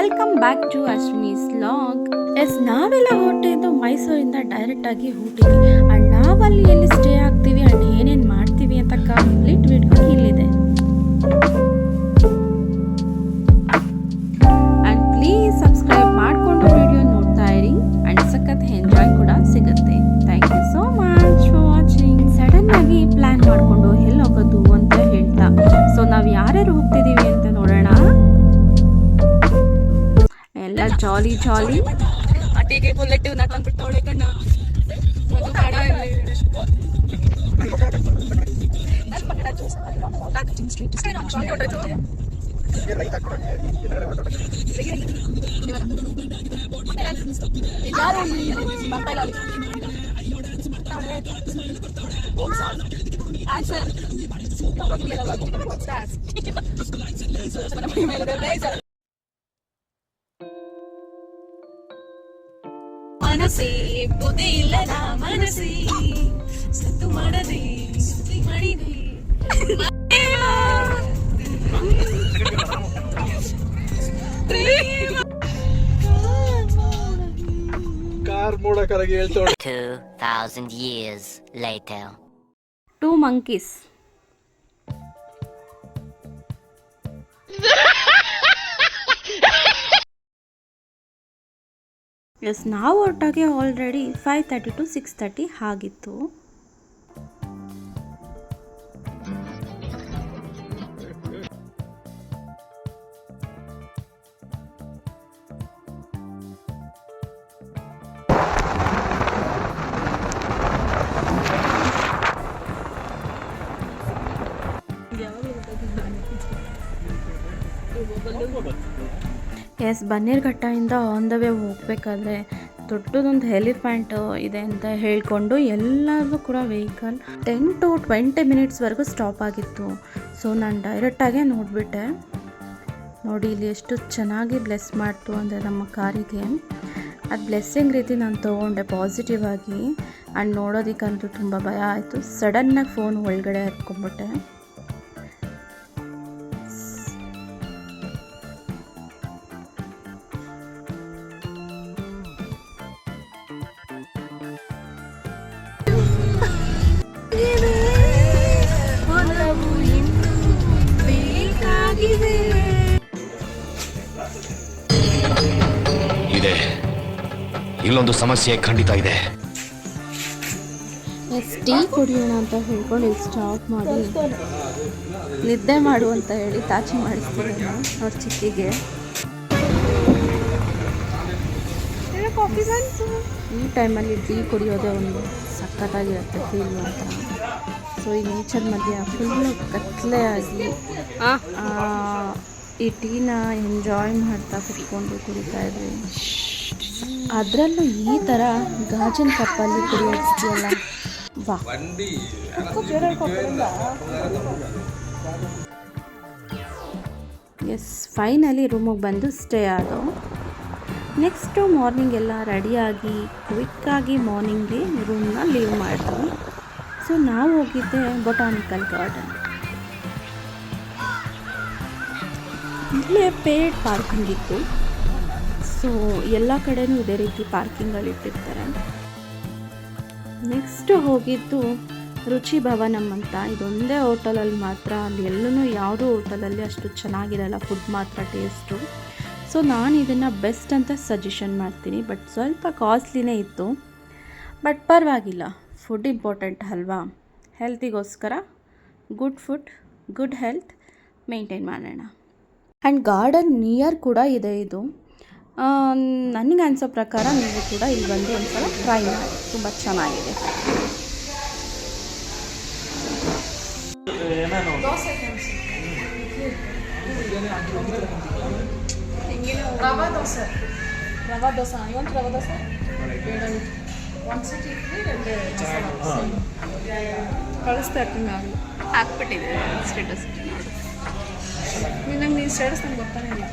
Welcome back to Ashwini's vlog. ನಾವೆಲ್ಲ ಹೊರಟಿದ್ದು ಮೈಸೂರಿಂದ ಡೈರೆಕ್ಟ್ ಆಗಿ ಊಟಿಗೆ. ಅಂಡ್ ನಾವಲ್ಲಿ ಎಲ್ಲಿ ಸ್ಟೇ ಆಗ್ತೀವಿ ಅಂಡ್ ಏನೇನು ಮಾಡ್ತೀವಿ ಅಂತ ಕಂಪ್ಲೀಟ್ ವಿಡಿಯೋ ಇಲ್ಲಿದೆ. ಅಂಡ್ ಪ್ಲೀಸ್ ಸಬ್ಸ್ಕ್ರೈಬ್ ಮಾಡಿಕೊಂಡು ವಿಡಿಯೋ ನೋಡ್ತಾ ಇರಿ. ಅಂಡ್ ಸಖತ್ ಎಂಜಾಯ್ ಕೂಡ ಸಿಗುತ್ತೆ. Thank you so much for watching. Sudden ಆಗಿ ಪ್ಲಾನ್ ಮಾಡಿಕೊಂಡು ಎಲ್ಲಿ ಹೋಗೋದು ಅಂತ ಹೇಳ್ತಾ, ಸೊ ನಾವು ಯಾರ್ಯಾರು ಹೋಗ್ತಿದ್ದೀವಿ ಅಂತ ನೋಡೋಣ. ಎಲ್ಲ ಜಾಲಿ ಜಾಲಿ. ಮನಸೇ ಬುದ್ಧಿ ಇಲ್ಲದ ಮನಸೇ ಸತ್ತು ಮಾಡದೆ ಸುದ್ದಿ ಮಾಡಿದೆ car ಮೂಡಕರಗೆ ಹೇಳ್ತೋಳೆ. 2000 years later. Two monkeys. ನಾವು ಹೊರಟಾಗೆ ಆಲ್ರೆಡಿ 5:30 to 6:30 ಆಗಿತ್ತು. ಬನ್ನೇರುಘಟ್ಟದಿಂದ ಆನ್ ದ ವೇ ಹೋಗ್ಬೇಕಾದ್ರೆ ದೊಡ್ಡದೊಂದು ಎಲಿಫೆಂಟ್ ಇದೆ ಅಂತ ಹೇಳ್ಕೊಂಡು ಎಲ್ಲರಿಗೂ ಕೂಡ ವೆಹಿಕಲ್ 10 to 20 ಮಿನಿಟ್ಸ್ವರೆಗೂ ಸ್ಟಾಪ್ ಆಗಿತ್ತು. ಸೊ ನಾನು ಡೈರೆಕ್ಟಾಗೇ ನೋಡಿಬಿಟ್ಟೆ. ನೋಡಿ ಇಲ್ಲಿ ಎಷ್ಟು ಚೆನ್ನಾಗಿ ಬ್ಲೆಸ್ ಮಾಡ್ತು ಅಂದರೆ ನಮ್ಮ ಕಾರಿಗೆ. ಅದು ಬ್ಲೆಸ್ಸಿಂಗ್ ರೀತಿ ನಾನು ತೊಗೊಂಡೆ ಪಾಸಿಟಿವ್ ಆಗಿ. ಆ್ಯಂಡ್ ನೋಡೋದಕ್ಕಂತೂ ತುಂಬ ಭಯ ಆಯಿತು. ಸಡನ್ನಾಗಿ ಫೋನ್ ಒಳಗಡೆ ಹಾಕ್ಕೊಂಬಿಟ್ಟೆ. ಇದೆ, ಇಲ್ಲೊಂದು ಸಮಸ್ಯೆ ಖಂಡಿತ ಇದೆ. ಟೀ ಕುಡಿಯೋಣ ಅಂತ ಹೇಳ್ಕೊಂಡು ಇಲ್ಲಿ ಸ್ಟಾಪ್ ಮಾಡಿ ನಿದ್ದೆ ಮಾಡು ಅಂತ ಹೇಳಿ ತಾಚಿ ಮಾಡಿಸ್ತೀವಿ ಅವ್ರ ಚಿಕ್ಕಿಗೆ. ಈ ಟೈಮಲ್ಲಿ ಟೀ ಕುಡಿಯೋದೇ ಒಂದು ಸಖತ್ತಾಗಿರುತ್ತೆ ಫೀಲ್ ಮಾತ್ರ. ಸೊ ಈ ನೇಚರ್ ಮಧ್ಯೆ ಫುಲ್ಲು ಕತ್ಲೆ ಆಗಿ ಈ ಟೀನ ಎಂಜಾಯ್ ಮಾಡ್ತಾ ಕುತ್ಕೊಂಡು ಕುಡಿತಾ ಇದ್ವಿ. ಅದರಲ್ಲೂ ಈ ಥರ ಗಾಜಿನ ಕಪ್ಪಲ್ಲಿ ಕುಡಿಯೋದಿದೆಯಲ್ಲ, ವಾ. ಫೈನಲಿ ರೂಮಿಗೆ ಬಂದು ಸ್ಟೇ ಆದವು. ನೆಕ್ಸ್ಟು ಮಾರ್ನಿಂಗ್ ಎಲ್ಲ ರೆಡಿಯಾಗಿ ಕ್ವಿಕ್ಕಾಗಿ ಮಾರ್ನಿಂಗ್ಗೆ ರೂಮ್ನ ಲೀವ್ ಮಾಡಿದ್ವಿ. ಸೊ ನಾವು ಹೋಗಿದ್ದೆ ಬೊಟಾನಿಕಲ್ ಗಾರ್ಡನ್. ಇಲ್ಲೇ ಪೇಡ್ ಪಾರ್ಕಿಂಗ್ ಇತ್ತು. ಸೊ ಎಲ್ಲ ಕಡೆನೂ ಇದೇ ರೀತಿ ಪಾರ್ಕಿಂಗ್ಗಳಿಟ್ಟಿರ್ತಾರೆ. ನೆಕ್ಸ್ಟು ಹೋಗಿದ್ದು ರುಚಿ ಭವನಂ ಅಂತ. ಇದೊಂದೇ ಹೋಟೆಲಲ್ಲಿ ಮಾತ್ರ, ಅಲ್ಲಿ ಎಲ್ಲೂ ಯಾವುದೂ ಹೋಟೆಲಲ್ಲಿ ಅಷ್ಟು ಚೆನ್ನಾಗಿರಲ್ಲ ಫುಡ್ ಮಾತ್ರ ಟೇಸ್ಟು. ಸೊ ನಾನು ಇದನ್ನು ಬೆಸ್ಟ್ ಅಂತ ಸಜೆಷನ್ ಮಾಡ್ತೀನಿ. ಬಟ್ ಸ್ವಲ್ಪ ಕಾಸ್ಟ್ಲಿನೇ ಇತ್ತು. ಬಟ್ ಪರವಾಗಿಲ್ಲ, ಫುಡ್ ಇಂಪಾರ್ಟೆಂಟ್ ಅಲ್ವಾ. ಹೆಲ್ತಿಗೋಸ್ಕರ good food, good health maintain ಮಾಡೋಣ. ಆ್ಯಂಡ್ ಗಾರ್ಡನ್ ನಿಯರ್ ಕೂಡ ಇದೆ ಇದು. ನನಗೆ ಅನಿಸೋ ಪ್ರಕಾರ ನೀವು ಕೂಡ ಇಲ್ಲಿ ಬಂದು ಒಂದು ಸಲ ಟ್ರೈ ಮಾಡಿ, ತುಂಬ ಚೆನ್ನಾಗಿದೆ. ರವಾ ದೋಸೆ ಇವತ್ತು ರವಾ ದೋಸೆ ಕಳಿಸ್ತಾ ಇರ್ತೀನಿ. ನಾನು ಹಾಕ್ಬಿಟ್ಟಿದೆ ಸ್ಟೇಟಸ್. ನಂಗೆ ಈ ಸ್ಟೇಟಸ್ ನಂಗೆ ಗೊತ್ತಾನೆ ಇಲ್ಲ.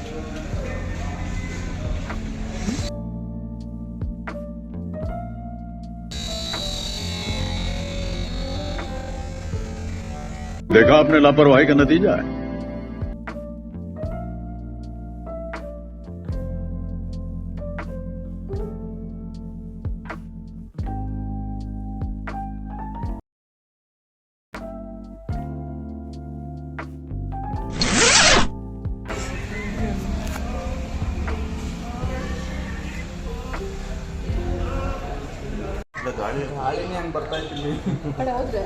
देखा आपने लापरवाही का नतीजा है। ಗಾಳಿನೇ ಹಂಗೆ ಬರ್ತಾ ಇದ್ದೀನಿ. ಕಡೆ ಹೋದ್ರೆ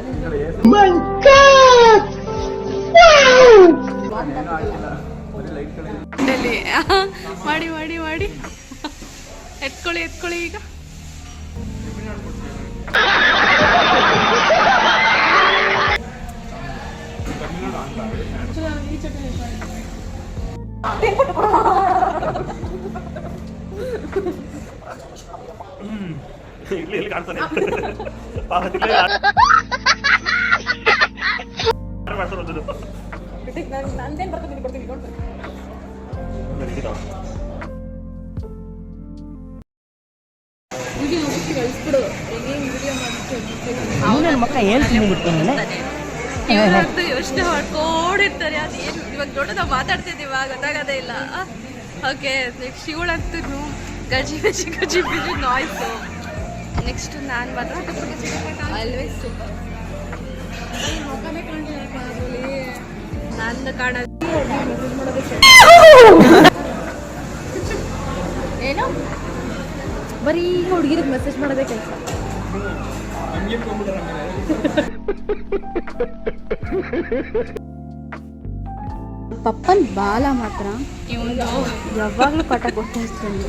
ಮಾಡಿ ಮಾಡಿ ಮಾಡಿ ಎತ್ಕೊಳ್ಳಿ ಈಗ. ಇಲ್ಲಿ ಕಾಣ್ತಾನೆ ನಂದೇನು ಬರ್ತೀನಿ ಕೊಡ್ತೀನಿ ವಿಡಿಯೋ ಕಳಿಸ್ಬಿಡು. ಹೆಂಗೆ ವಿಡಿಯೋ ಇವ್ರಂತೂ ಯೋಚನೆ ಮಾಡ್ಕೊಂಡಿರ್ತಾರೆ ಅದೇನು ಇವಾಗ ದೊಡ್ಡ ನಾವು ಮಾತಾಡ್ತಿದ್ದೀವ ಗೊತ್ತಾಗೋದೇ ಇಲ್ಲ. ಓಕೆ ನೆಕ್ಸ್ಟ್ ಇವಳಂತೂ ಗಜಿ ಗಜಿ ಗಜಿ ಬಿಜಿ ನಾಯ್ಸು. ನೆಕ್ಸ್ಟ್ ನಾನು ಮಾತ್ರ ಆಲ್ವೇಸ್ ಸೂಪರ್. ನನ್ನ ಕಾಣೋದು ಏನು ಬರೀ ಹುಡುಗಿರಿಗೆ ಮೆಸೇಜ್ ಮಾಡೋದೇ ಕೆಲಸ. ಪಪ್ಪನ್ ಬಾಲ ಮಾತ್ರ ಯಾವಾಗಲೂ ಕಾಟ ಕೊಡ್ತಾಯಿರ್ತೀನಿ.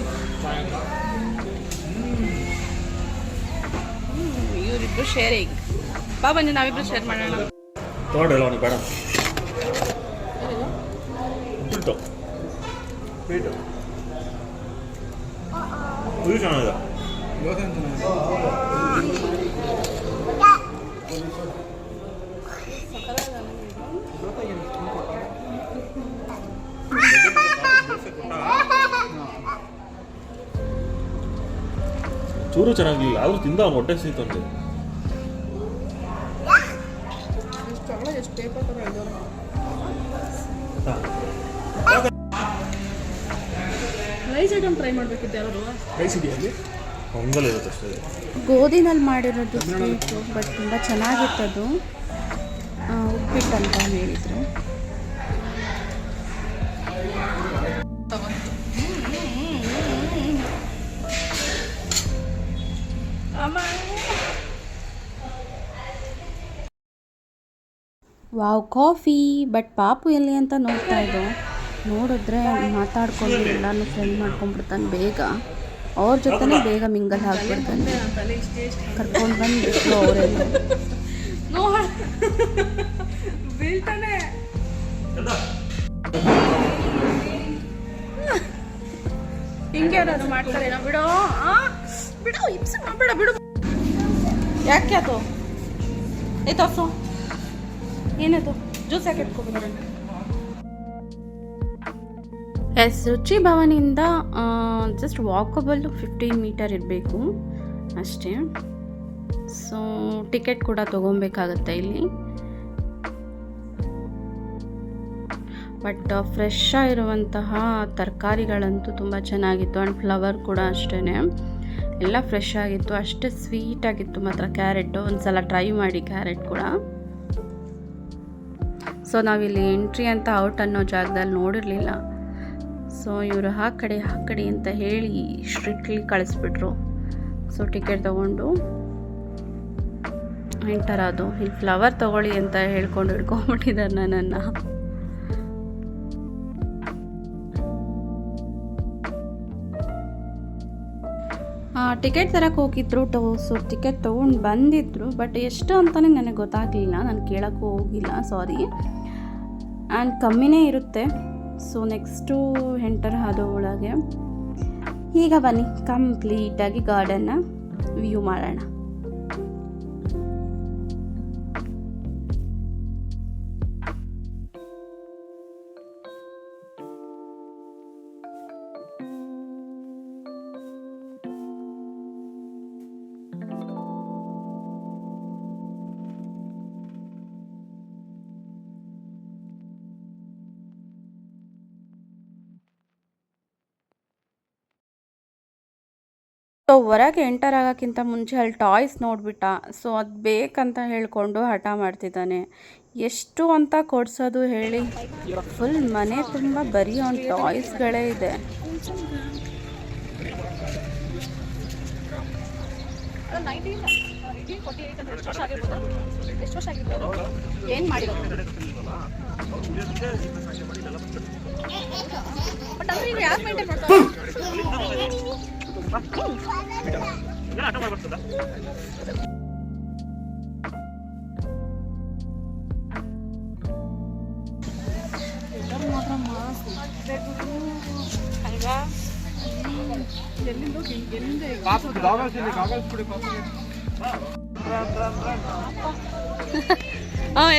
ಇವರಿಬ್ರು ಶೇರಿಂಗ್. ಬಾ ಬಂದು ನಾವಿಬ್ರು ಶೇರ್ ಮಾಡೋಣ. ತಗೊಂಡಿಲ್ಲ ಅವನಿಗೆ ಬೇಡ ಉಂಟು ಇದು ಚೆನ್ನಾಗಿದೆ. ಚೂರು ಚೆನ್ನಾಗಿಲ್ಲ ಆದ್ರೂ ತಿಂದ ಅವ್ನು ಹೊಟ್ಟೆ ಸೀತು ಅಂತ. ರೈಸ್ ಐಟಮ್ ಟ್ರೈ ಮಾಡಬೇಕಿತ್ತು ಯಾರು. ರೈಸ್ ಇದೆಯಲ್ಲಿ ಹೊಂಗಲ್ ಇರುತ್ತೆ ಅಷ್ಟೇ. ಗೋಧಿನಲ್ಲಿ ಮಾಡಿರೋದು ಸ್ವೀಟು, ಬಟ್ ತುಂಬ ಚೆನ್ನಾಗಿತ್ತದು. ಉಪ್ಪಿಟ್ಟು ಅಂತ ಹೇಳಿದರು. Wow coffee. ಬಟ್ ಪಾಪು ಎಲ್ಲಿ ಅಂತ ನೋಡ್ತಾ ಇದ್ದೋ. ನೋಡಿದ್ರೆ ಮಾತಾಡ್ಕೊಂಡು ಎಲ್ಲನೂ ಫ್ರೆಂಡ್ ಮಾಡ್ಕೊಂಡ್ಬಿಡ್ತಾನೆ ಬೇಗ. ಅವ್ರ ಜೊತೆನೇ ಬೇಗ ಮಿಂಗಲ್ ಹಾಕ್ಬಿಡ್ತಾನೆ. ಕರ್ಕೊಂಡು ಬಂದುಬಿಟ್ರು ಅವರೆಲ್ಲ. ಬೀಳ್ತಾನೆ ಹಿಂಗೆ ಯಾರು ಮಾಡ್ತಾರೆ ಬಿಡೋ. ಬಿಡು ಇಪ್ಸಿ ಮಾಡಬೇಡ ಬಿಡು. ಯಾಕೆ ಅದು ತೋರ್ಸು ಏನದು ಜ್ಯೂಸ್ ಯಾಕೆ ಇಟ್ಕೊಬೇಕು. ಎಸ್ ರುಚಿ ಭವನಿಂದ ಜಸ್ಟ್ ವಾಕಬಲ್ಲು 15 ಮೀಟರ್ ಇರಬೇಕು ಅಷ್ಟೇ. ಸೊ ಟಿಕೆಟ್ ಕೂಡ ತೊಗೊಬೇಕಾಗತ್ತೆ ಇಲ್ಲಿ. ಬಟ್ ಫ್ರೆಶ್ ಆಗಿರುವಂತಹ ತರಕಾರಿಗಳಂತೂ ತುಂಬ ಚೆನ್ನಾಗಿತ್ತು. ಆ್ಯಂಡ್ ಫ್ಲವರ್ ಕೂಡ ಅಷ್ಟೇ ಎಲ್ಲ ಫ್ರೆಶ್ ಆಗಿತ್ತು. ಅಷ್ಟೇ ಸ್ವೀಟಾಗಿತ್ತು ಮಾತ್ರ ಕ್ಯಾರೆಟು. ಒಂದು ಸಲ ಟ್ರೈ ಮಾಡಿ ಕ್ಯಾರೆಟ್ ಕೂಡ. ಸೊ ನಾವಿಲ್ಲಿ ಎಂಟ್ರಿ ಅಂತ ಔಟ್ ಅನ್ನೋ ಜಾಗದಲ್ಲಿ ನೋಡಿರಲಿಲ್ಲ. ಸೊ ಇವರು ಆ ಕಡೆ ಅಂತ ಹೇಳಿ ಸ್ಟ್ರಿಕ್ಟ್ಲಿ ಕಳಿಸ್ಬಿಟ್ರು. ಸೊ ಟಿಕೆಟ್ ತೊಗೊಂಡು ಎಂಟರ್ ಅದು. ಇಲ್ಲಿ ಫ್ಲವರ್ ತೊಗೊಳ್ಳಿ ಅಂತ ಹೇಳ್ಕೊಂಡು ಹಿಡ್ಕೊಂಬಿಟ್ಟಿದ್ದಾರೆ ನನ್ನನ್ನು. ಟಿಕೆಟ್ ತರಕ್ಕೆ ಹೋಗಿದ್ರು. ಸೊ ಟಿಕೆಟ್ ತೊಗೊಂಡು ಬಂದಿದ್ರು. ಬಟ್ ಎಷ್ಟು ಅಂತಲೇ ನನಗೆ ಗೊತ್ತಾಗಲಿಲ್ಲ. ನಾನು ಕೇಳೋಕ್ಕೂ ಹೋಗಿಲ್ಲ, ಸಾರಿ. ಆ್ಯಂಡ್ ಕಮ್ಮಿನೇ ಇರುತ್ತೆ. ಸೊ ನೆಕ್ಸ್ಟು ಎಂಟರ್ ಆದೋ ಒಳಗೆ ಈಗ ಬನ್ನಿ ಕಂಪ್ಲೀಟಾಗಿ ಗಾರ್ಡನ್ನ ವ್ಯೂ ಮಾಡೋಣ. ಸೊ ಹೊರಗೆ ಎಂಟರ್ ಆಗೋಕ್ಕಿಂತ ಮುಂಚೆ ಅಲ್ಲಿ ಟಾಯ್ಸ್ ನೋಡಿಬಿಟ್ಟ. ಸೊ ಅದು ಬೇಕಂತ ಹೇಳಿಕೊಂಡು ಹಠ ಮಾಡ್ತಿದ್ದಾನೆ. ಎಷ್ಟು ಅಂತ ಕೊಡ್ಸೋದು ಹೇಳಿ. ಫುಲ್ ಮನೆ ತುಂಬ ಬರೀ ಒಂದು ಟಾಯ್ಸ್ಗಳೇ ಇದೆ. ಎಷ್ಟು ವರ್ಷ ಆಗಿರ್ಬೋದು? ಏನು ಮಾಡಿರೋದು? ಬಟ್ ಅಂದ್ರೆ ಈಗ ಯಾರು ಮೇಂಟೈನ್ ಮಾಡ್ತಾರೆ?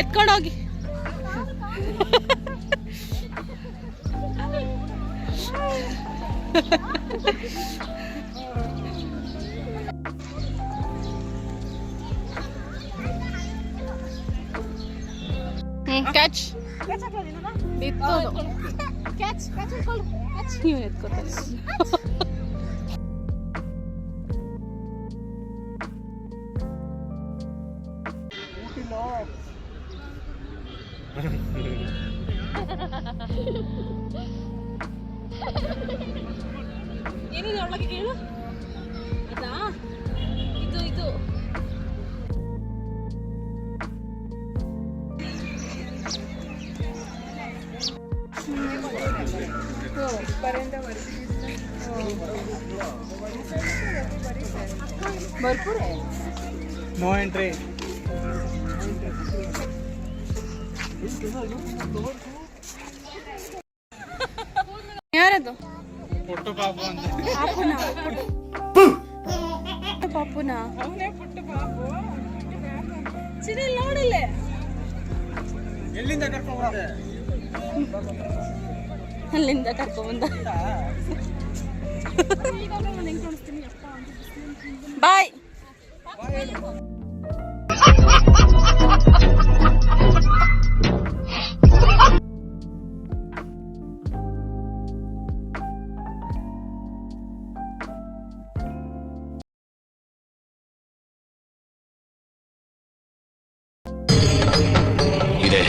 ಎತ್ಕೊಂಡೋಗಿ ಕ್ಯಾಚ್ ನೀವು ಎತ್ಕೋತಾರೆ. ಏನಿದೆ ಒಳಗೆ ಕೇಳು? ಅದಾ ಇದು भरपूर आहे. No entry. ಯಾರದು? ಪುಟ್ಟು ಪಾಪು ಅಂತ. ಪಾಪುನ ಸಿರಿಲ್ ನೋಡಿಲ್ಲ. ಎಲ್ಲಿಂದ ಕರ್ಕೊಂಡ್ಬಂದೆ? ಅಲ್ಲಿಂದ ಕರ್ಕೊಂಡ್ಬಂದ. ಬಾಯ್. ಇದೆ,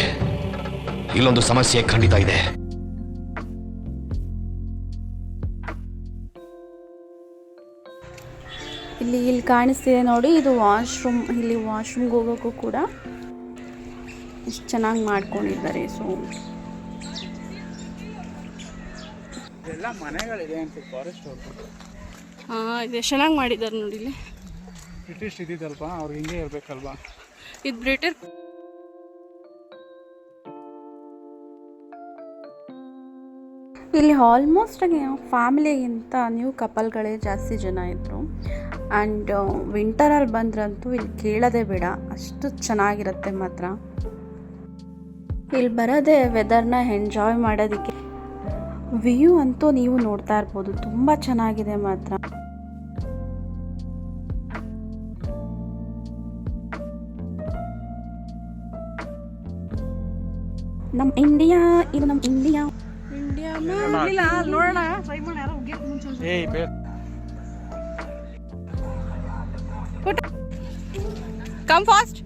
ಇಲ್ಲೊಂದು ಸಮಸ್ಯೆ ಖಂಡಿತ ಇದೆ. ಇಲ್ಲಿ ಕಾಣಿಸ್ತಿದೆ ನೋಡಿ, ಇದು ವಾಶ್ರೂಮ್. ಇಲ್ಲಿ ವಾಶ್ರೂಮ್ಗೆ ಹೋಗೋಕ್ಕೂ ಕೂಡ ಎಷ್ಟು ಚೆನ್ನಾಗಿ ಮಾಡ್ಕೊಂಡಿದ್ದಾರೆ. ಸೊ ಎಲ್ಲ ಮನೆಗಳಿದೆ ಅಂತ ಫಾರೆಸ್ಟ್ ಅವರು. ಇದು ಚೆನ್ನಾಗಿ ಮಾಡಿದ್ದಾರೆ ನೋಡಿ. ಇಲ್ಲಿ ಬ್ರಿಟಿಷ್ ಇದ್ದಿದ್ದಲ್ವ, ಅವ್ರಿಗೆ ಹಿಂಗೆ ಇರಬೇಕಲ್ವಾ? ಇದು ಬ್ರಿಟಿಷ್. ಇಲ್ಲಿ ಆಲ್ಮೋಸ್ಟ್ ಫ್ಯಾಮಿಲಿಗಿಂತ ನ್ಯೂ ಕಪಲ್ಗಳೇ ಜಾಸ್ತಿ ಜನ ಇದ್ದರು. ಆ್ಯಂಡ್ ವಿಂಟರಲ್ಲಿ ಬಂದ್ರಂತೂ ಇಲ್ಲಿ ಕೇಳೋದೇ ಬೇಡ, ಅಷ್ಟು ಚೆನ್ನಾಗಿರುತ್ತೆ ಮಾತ್ರ. ಇಲ್ಲಿ ಬರೋದೇ ವೆದರ್ನ ಎಂಜಾಯ್ ಮಾಡೋದಕ್ಕೆ. ವ್ಯೂ ಅಂತೂ ನೀವು ನೋಡ್ತಾ ಇರ್ಬೋದು, ತುಂಬ ಚೆನ್ನಾಗಿದೆ ಮಾತ್ರ. ನಮ್ಮ ಇಂಡಿಯಾ, ಇದು ನಮ್ಮ ಇಂಡಿಯಾ. ನೋಡೋಣ. Come fast,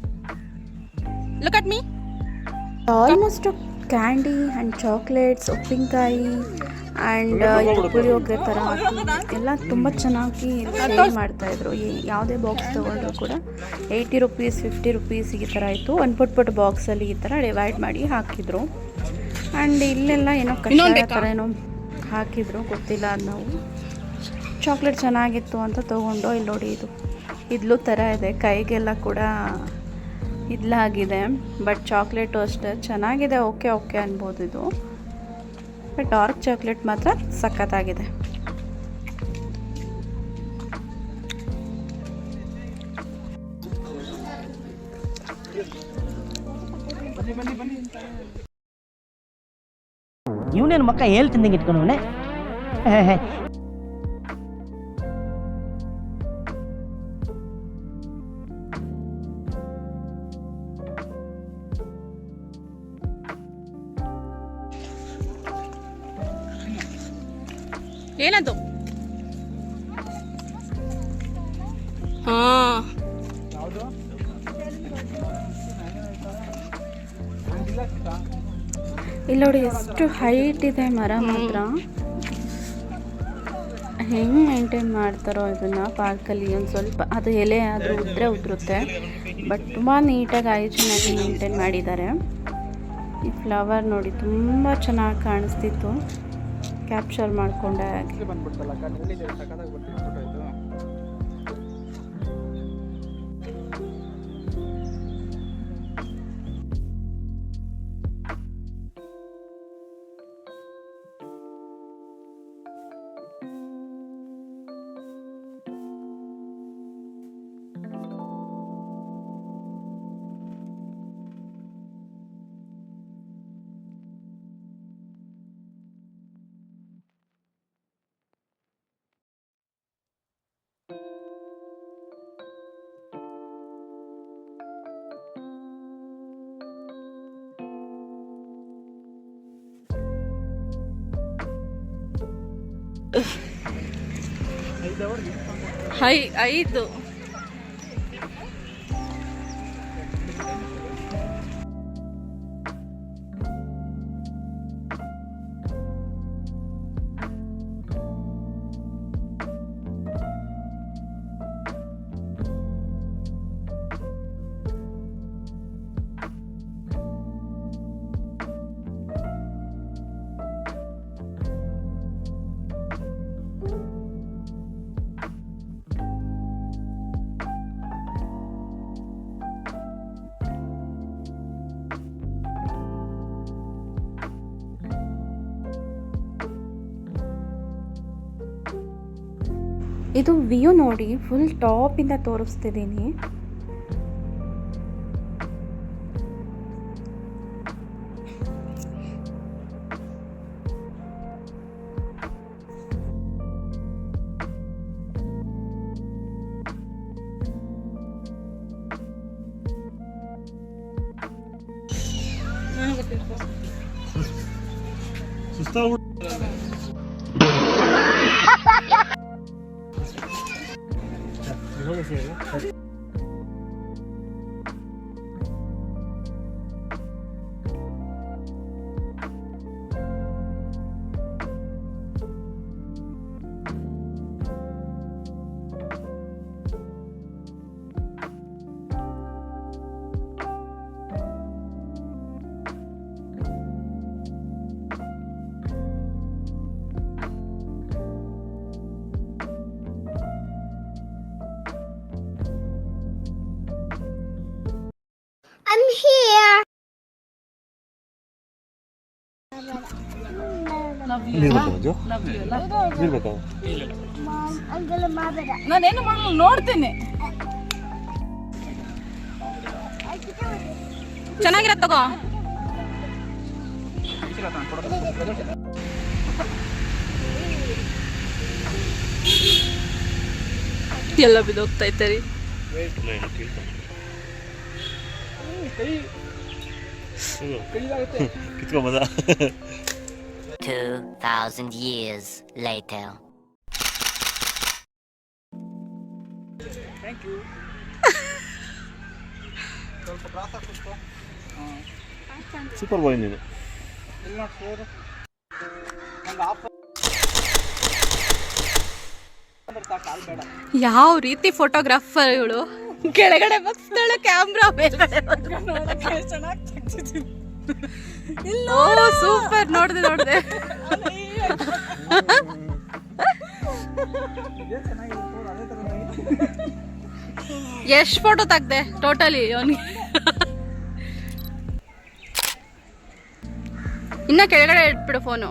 look at me. Almost candy and chocolates, ಉಪ್ಪಿನಕಾಯಿ ಆ್ಯಂಡ್ ಪುಳಿಯೋಗರೆ ಥರ ಎಲ್ಲ ತುಂಬ ಚೆನ್ನಾಗಿ ಸೇಲ್ ಮಾಡ್ತಾಯಿದ್ರು. ಯಾವುದೇ ಬಾಕ್ಸ್ ತೊಗೊಂಡ್ರು ಕೂಡ 80 ರುಪೀಸ್, 50 ರುಪೀಸ್ ಈ ಥರ ಇತ್ತು. ಒಂದು ಪುಟ್ಟ ಬಾಕ್ಸಲ್ಲಿ ಈ ಥರ ಡಿವೈಡ್ ಮಾಡಿ ಹಾಕಿದ್ರು. ಆ್ಯಂಡ್ ಇಲ್ಲೆಲ್ಲ ಏನೋ ಕಷಾಯ ಥರ ಏನೋ ಹಾಕಿದ್ರು, ಗೊತ್ತಿಲ್ಲ ಅದು ನಾವು. ಚಾಕ್ಲೇಟ್ ಚೆನ್ನಾಗಿತ್ತು ಅಂತ ತೊಗೊಂಡು, ಇಲ್ಲಿ ನೋಡಿ ಇದು ಇದ್ಲು ಥರ ಇದೆ, ಕೈಗೆಲ್ಲ ಕೂಡ ಇದ್ಲಾಗಿದೆ. ಬಟ್ ಚಾಕ್ಲೇಟು ಅಷ್ಟೇ ಚೆನ್ನಾಗಿದೆ, ಓಕೆ ಅನ್ಬೋದು ಇದು. ಬಟ್ ಡಾರ್ಕ್ ಚಾಕ್ಲೇಟ್ ಮಾತ್ರ ಸಖತ್ತಾಗಿದೆ. ಇವನೇನು ಮಕ್ಕ ಹೇಳ್ತಿದ್ದಂಗೆ ಇಟ್ಕೊಂಡವನೆ. ಏನದು? ಇಲ್ಲಿ ನೋಡಿ ಎಷ್ಟು ಹೈಟ್ ಇದೆ ಮರ ಮಾತ್ರ. ಹೆಂಗೆ ಮೇಂಟೈನ್ ಮಾಡ್ತಾರೋ ಇದನ್ನು ಪಾರ್ಕಲ್ಲಿ ಒಂದು ಸ್ವಲ್ಪ ಅದು ಎಲೆ ಆದರೂ ಉದುರುತ್ತೆ ಬಟ್ ತುಂಬ ನೀಟಾಗಿ ಹೈಜಿನಾಗಿ ಮೇಂಟೈನ್ ಮಾಡಿದ್ದಾರೆ. ಈ ಫ್ಲವರ್ ನೋಡಿ ತುಂಬ ಚೆನ್ನಾಗಿ ಕಾಣಿಸ್ತಿತ್ತು, ಕ್ಯಾಪ್ಚರ್ ಮಾಡಿಕೊಂಡೆ. ಬಂದ್ಬಿಡ್ತಲ್ಲ ಸಕ್ಕತ್ತಾಗಿ ಬರ್ತಿತ್ತು ಫೋಟೋ ಇದು. ಐದು ಇದು ವ್ಯೂ ನೋಡಿ, ಫುಲ್ ಟಾಪಿಂದ ತೋರಿಸ್ತಿದ್ದೀನಿ. ನಾನೇನು ಮಾಡಲು ನೋಡ್ತೀನಿ. ಚೆನ್ನಾಗಿರತ್ತೆ ತಗೋ. ಎಲ್ಲ ಬಿದ್ದೋಗ್ತೈತೆ ರೀ. ಕಿತ್ಕೊಂಬದ. 2,000 years later. Thank you. ಸ್ವಲ್ಪ ಪ್ರಾಸ ಕೂತ್ಕೋ. ಸೂಪರ್ ಬಾಯ್ ನೀನು. ಇಲ್ಲ ಫೋರ್ ಒಂದು ಆಫ್ ಯಾವ ರೀತಿ ಫೋಟೋಗ್ರಾಫರ್ ಇವಳು, ಕೆಳಗಡೆ ಬಗ್ಸ್ತಾಳೆ ಕ್ಯಾಮ್ರಾ ಮೇಲ್ಗಡೆ. ಸೂಪರ್. ನೋಡ್ದೆ ಎಷ್ಟು ಫೋಟೋ ತೆಗ್ದೆ ಟೋಟಲಿ ಅವನಿಗೆ? ಇನ್ನ ಕೆಳಗಡೆ ಇಟ್ಬಿಡು ಫೋನು.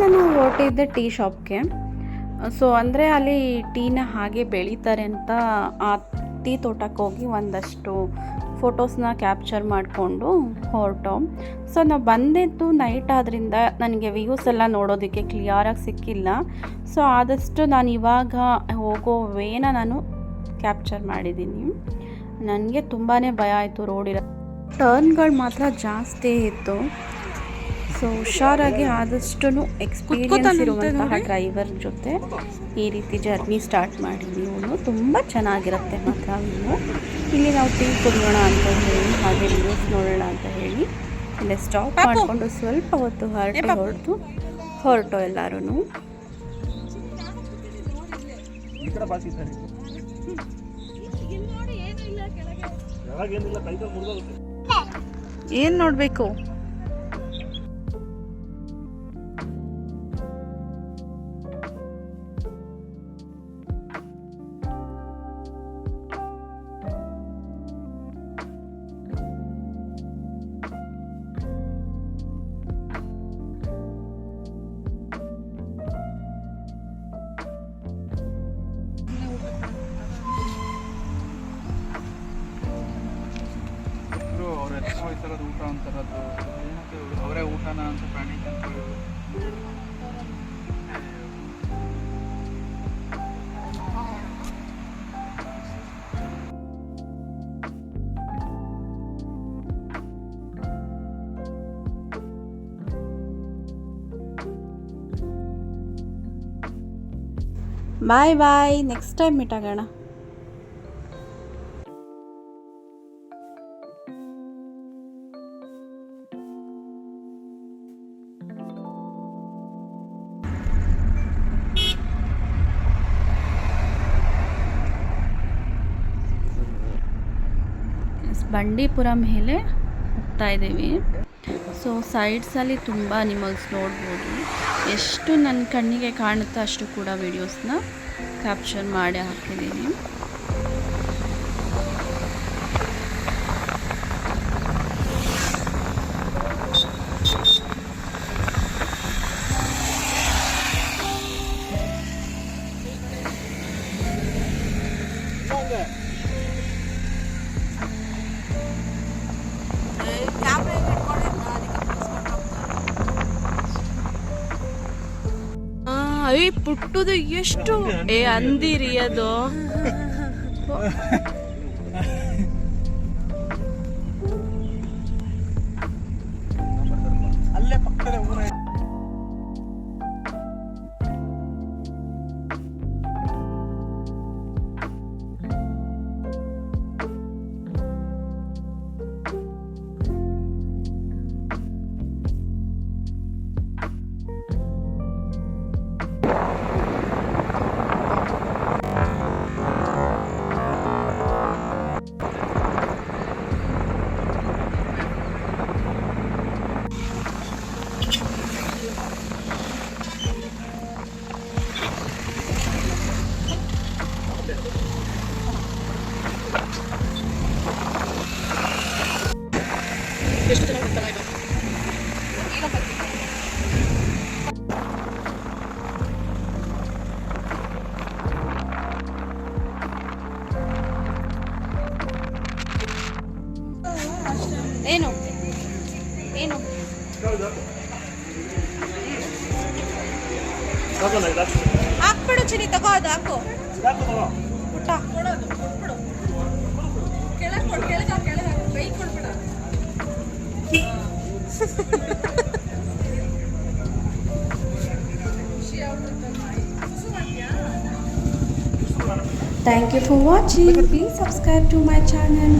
ನಾನು ಹೊರಟಿದ್ದೆ ಟೀ ಶಾಪ್ಗೆ. ಸೊ ಅಂದರೆ ಅಲ್ಲಿ ಟೀನ ಹಾಗೆ ಬೆಳೀತಾರೆ ಅಂತ ಆ ಟೀ ತೋಟಕ್ಕೆ ಹೋಗಿ ಒಂದಷ್ಟು ಫೋಟೋಸ್ನ ಕ್ಯಾಪ್ಚರ್ ಮಾಡಿಕೊಂಡು ಹೊರಟು. ಸೊ ನಾವು ಬಂದಿದ್ದು ನೈಟ್ ಆದ್ದರಿಂದ ನನಗೆ ವ್ಯೂಸ್ ಎಲ್ಲ ನೋಡೋದಕ್ಕೆ ಕ್ಲಿಯರಾಗಿ ಸಿಕ್ಕಿಲ್ಲ. ಸೊ ಆದಷ್ಟು ನಾನು ಇವಾಗ ಹೋಗೋ ವೇನ ನಾನು ಕ್ಯಾಪ್ಚರ್ ಮಾಡಿದ್ದೀನಿ. ನನಗೆ ತುಂಬಾ ಭಯ ಆಯಿತು, ರೋಡಿರೋ ಟರ್ನ್ಗಳು ಮಾತ್ರ ಜಾಸ್ತಿ ಇತ್ತು. ಸೊ ಹುಷಾರಾಗಿ ಆದಷ್ಟು ಎಕ್ಸ್ಪೀರಿಯನ್ಸ್ ಇರುವಂತಹ ಡ್ರೈವರ್ ಜೊತೆ ಈ ರೀತಿ ಜರ್ನಿ ಸ್ಟಾರ್ಟ್ ಮಾಡಿ ನೀವು ತುಂಬ ಚೆನ್ನಾಗಿರುತ್ತೆ ಮಾತ್ರ ನೀವು. ಇಲ್ಲಿ ನಾವು ಟೀ ಕುಡಿಯೋಣ ಅಂತ ಹೇಳಿ ಹಾಗೆ ನ್ಯೂಸ್ ನೋಡೋಣ ಅಂತ ಹೇಳಿ ಇಲ್ಲೇ ಸ್ಟಾಪ್ ಮಾಡಿಕೊಂಡು ಸ್ವಲ್ಪ ಹೊತ್ತು ಹೊರಟು ಎಲ್ಲರೂ. ಈ ಕಡೆ ಬಾಕಿ ಸರ್ ಕೆಳಗೇನಿಲ್ಲ, ಕೈಕಾಲು ಮುರಿದೋಗುತ್ತೆ. ಏನು ನೋಡಬೇಕು? ಅವ್ರ ಎಷ್ಟೋ ಈ ಥರದ್ದು ಊಟ ಅಂತಾರದು ಏನಕ್ಕೆ ಅವರೇ ಊಟನ ಅಂತ ಪ್ಯಾನಿಕ್ ಅಂತ ಹೇಳಿ. ಬಾಯ್ ಬಾಯ್, ನೆಕ್ಸ್ಟ್ ಟೈಮ್ ಮೀಟ್ ಆಗೋಣ. ಬಂಡೀಪುರ ಮೇಲೆ ಹೋಗ್ತಾ ಇದ್ದೀವಿ. ಸೊ ಸೈಡ್ಸಲ್ಲಿ ತುಂಬ ಅನಿಮಲ್ಸ್ ನೋಡ್ಬೋದು. ಎಷ್ಟು ನನ್ನ ಕಣ್ಣಿಗೆ ಕಾಣುತ್ತೋ ಅಷ್ಟು ಕೂಡ ವೀಡಿಯೋಸ್ನ ಕ್ಯಾಪ್ಚರ್ ಮಾಡಿ ಹಾಕಿದ್ದೀನಿ. ಅಯ್ಯ ಪುಟ್ಟದು ಎಷ್ಟು ಅಂದಿರಿ ಅದು. ಅಲ್ಲೇ ಪಕ್ಕದ ಊರ. ಏನು ಏನು ಹಾಕ್ಬಿಡು ಚಿನಿ, ತಗೋ ಅದು ಹಾಕು. ಪುಟ್ಟ Thank you for watching. Please subscribe to my channel.